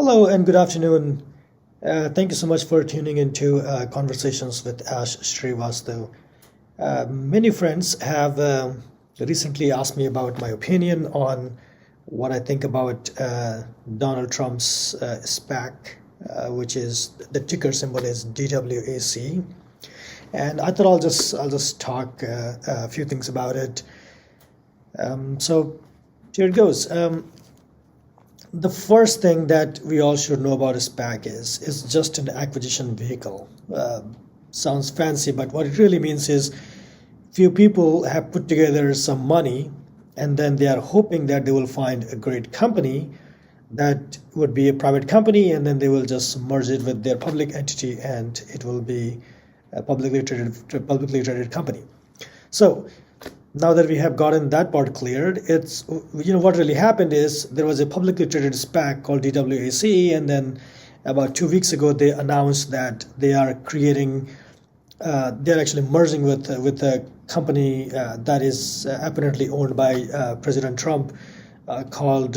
Hello and good afternoon. Thank you so much for tuning into Conversations with Ash Srivastav. Many friends have recently asked me about my opinion on what I think about Donald Trump's SPAC, which is the ticker symbol is DWAC, and I thought I'll just talk a few things about it. So here it goes. The first thing that we all should know about a SPAC is just an acquisition vehicle. Sounds fancy, but what it really means is few people have put together some money and then they are hoping that they will find a great company that would be a private company, and then they will just merge it with their public entity and it will be a publicly traded company. So now that we have gotten that part cleared, it's, what really happened is there was a publicly traded SPAC called DWAC, and then about 2 weeks ago they announced that they are creating, they're actually merging with a company that is apparently owned by President Trump, called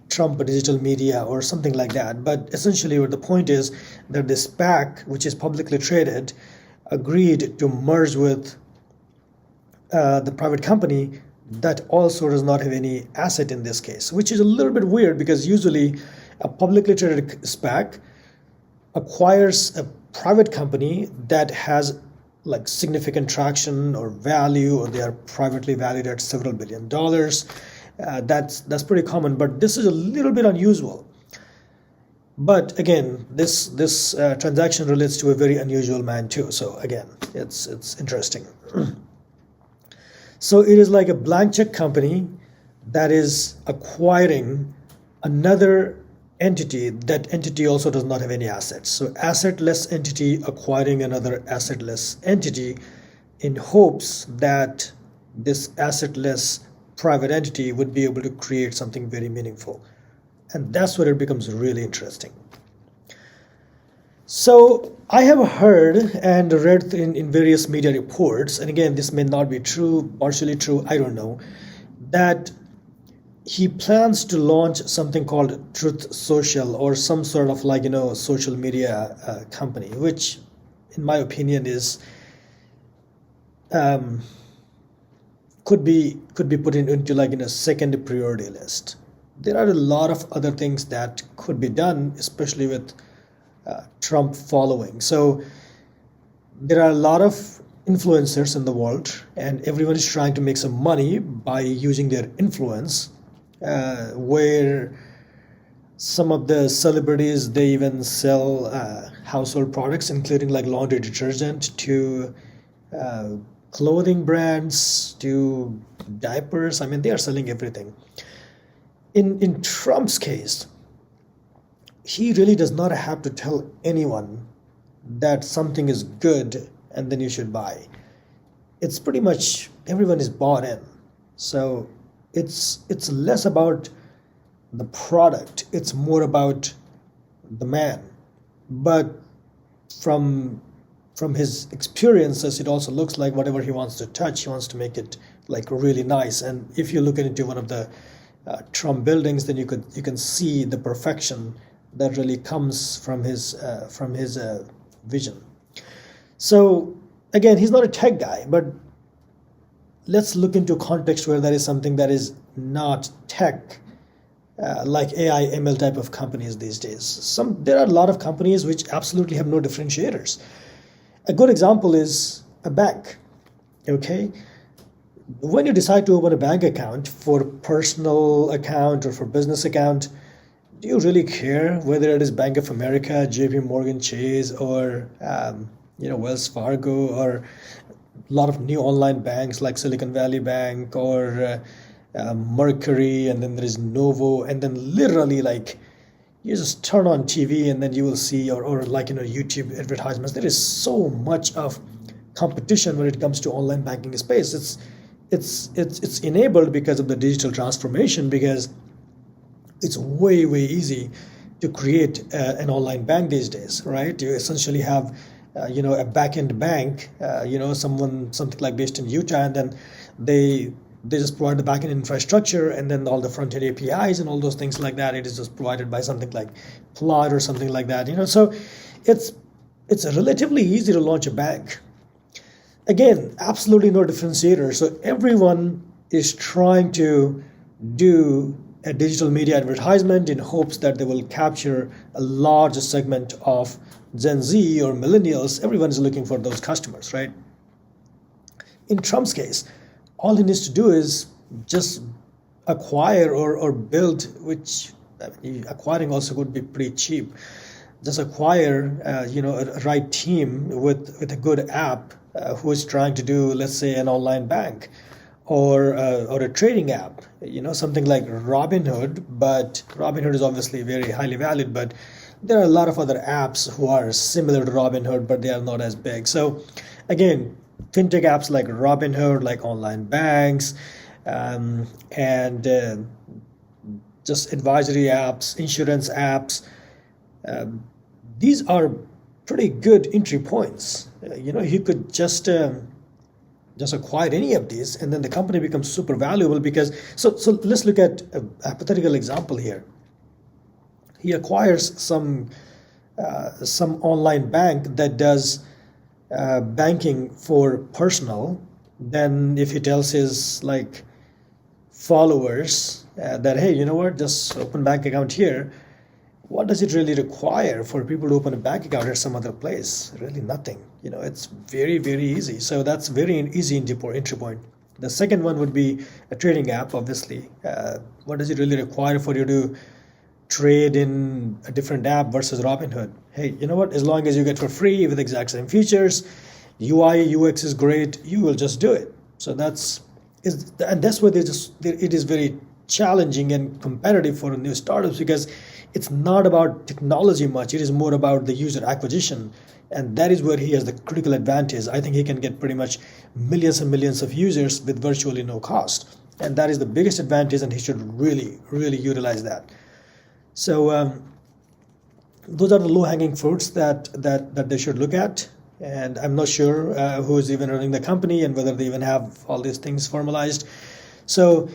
Trump Digital Media or something like that. But essentially what the point is that the SPAC, which is publicly traded, agreed to merge with the private company that also does not have any asset in this case, which is a little bit weird because usually a publicly traded SPAC acquires a private company that has like significant traction or value, or they are privately valued at several $billion. That's pretty common, but this is a little bit unusual. But again, this transaction relates to a very unusual man too. So again, it's interesting. So it is like a blank check company that is acquiring another entity. That entity also does not have any assets. So assetless entity acquiring another assetless entity in hopes that this assetless private entity would be able to create something very meaningful. And that's where it becomes really interesting. So I have heard and read in various media reports, and again, this may not be true, partially true, I don't know, that he plans to launch something called Truth Social, or some sort of social media company, which in my opinion is could be put into a second priority list. There are a lot of other things that could be done, especially with Trump following. So there are a lot of influencers in the world, and everyone is trying to make some money by using their influence, where some of the celebrities, they even sell household products, including like laundry detergent, to clothing brands, to diapers. I mean, they are selling everything. In Trump's case, he really does not have to tell anyone that something is good and then you should buy. It's pretty much everyone is bought in. So it's less about the product, it's more about the man. But from his experiences, it also looks like whatever he wants to touch, he wants to make it like really nice. And if you look into one of the Trump buildings, then you can see the perfection that really comes from his vision. So again, he's not a tech guy, but let's look into a context where there is something that is not tech, like AI, ML type of companies these days. There are a lot of companies which absolutely have no differentiators. A good example is a bank. Okay, when you decide to open a bank account for personal account or for business account, do you really care whether it is Bank of America, JP Morgan Chase, or Wells Fargo, or a lot of new online banks like Silicon Valley Bank, or Mercury, and then there is Novo, and then literally like you just turn on TV and then you will see, or YouTube advertisements. There is so much of competition when it comes to online banking space. It's enabled because of the digital transformation, because it's way easy to create an online bank these days, right? You essentially have a back-end bank, something like based in Utah, and then they they just provide the backend infrastructure, and then all the front-end APIs and all those things like that, it is just provided by something like Plot or something like that. So it's relatively easy to launch a bank. Again, absolutely no differentiator. So everyone is trying to do a digital media advertisement in hopes that they will capture a large segment of Gen Z or millennials. Everyone is looking for those customers, right? In Trump's case, all he needs to do is just acquire or build, which acquiring also would be pretty cheap. Just acquire, a right team with a good app who is trying to do, let's say, an online bank or a trading app, something like Robinhood. But Robinhood is obviously very highly valued, but there are a lot of other apps who are similar to Robinhood, but they are not as big. So again, fintech apps like Robinhood, like online banks, and just advisory apps, insurance apps, these are pretty good entry points. You could just acquire any of these, and then the company becomes super valuable. Because so let's look at a hypothetical example here. He acquires some online bank that does banking for personal. Then if he tells his followers that, hey, you know what, just open bank account here, what does it really require for people to open a bank account at some other place? Really nothing. It's very, very easy. So that's very easy entry point. The second one would be a trading app, obviously. What does it really require for you to trade in a different app versus Robinhood? Hey, you know what? As long as you get for free with exact same features, UI, UX is great, you will just do it. So that's where it is very challenging and competitive for new startups, because it's not about technology much. It is more about the user acquisition. And that is where he has the critical advantage. I think he can get pretty much millions and millions of users with virtually no cost. And that is the biggest advantage, and he should really, really utilize that. So those are the low-hanging fruits that they should look at. And I'm not sure who is even running the company and whether they even have all these things formalized. So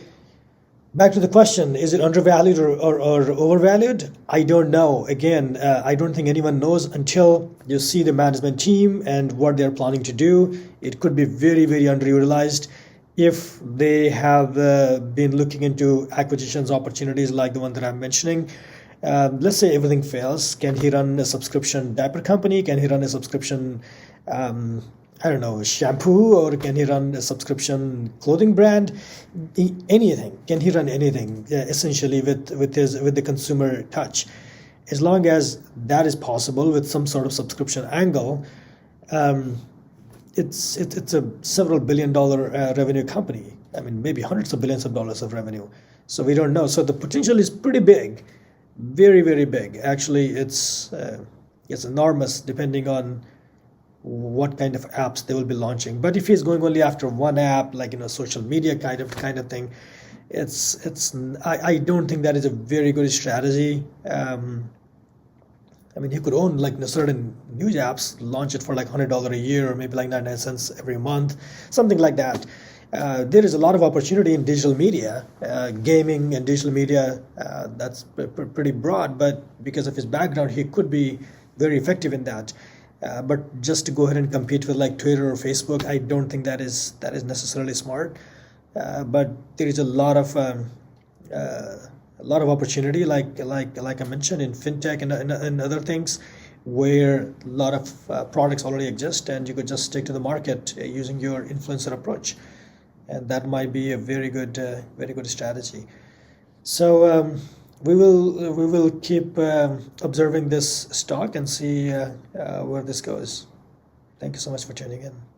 back to the question, is it undervalued or overvalued? I don't know. Again, I don't think anyone knows until you see the management team and what they're planning to do. It could be very, very underutilized. If they have been looking into acquisitions opportunities like the one that I'm mentioning, let's say everything fails, can he run a subscription diaper company? Can he run a subscription, shampoo? Or can he run a subscription clothing brand? Anything. Can he run anything, essentially, with the consumer touch? As long as that is possible with some sort of subscription angle, it's a several billion-dollar revenue company. I mean, maybe hundreds of billions of dollars of revenue. So we don't know. So the potential is pretty big, very, very big. Actually, it's enormous, depending on what kind of apps they will be launching. But if he's going only after one app, like social media kind of thing, I don't think that is a very good strategy. He could own certain news apps, launch it for $100 a year, or maybe 99 cents every month, something like that. There is a lot of opportunity in digital media, gaming and digital media. That's pretty broad, but because of his background, he could be very effective in that. But just to go ahead and compete with Twitter or Facebook, I don't think that is necessarily smart. But there is a lot of opportunity, like I mentioned, in fintech and other things, where a lot of products already exist, and you could just stick to the market using your influencer approach, and that might be a very good strategy. So we will keep observing this stock and see where this goes. Thank you so much for tuning in.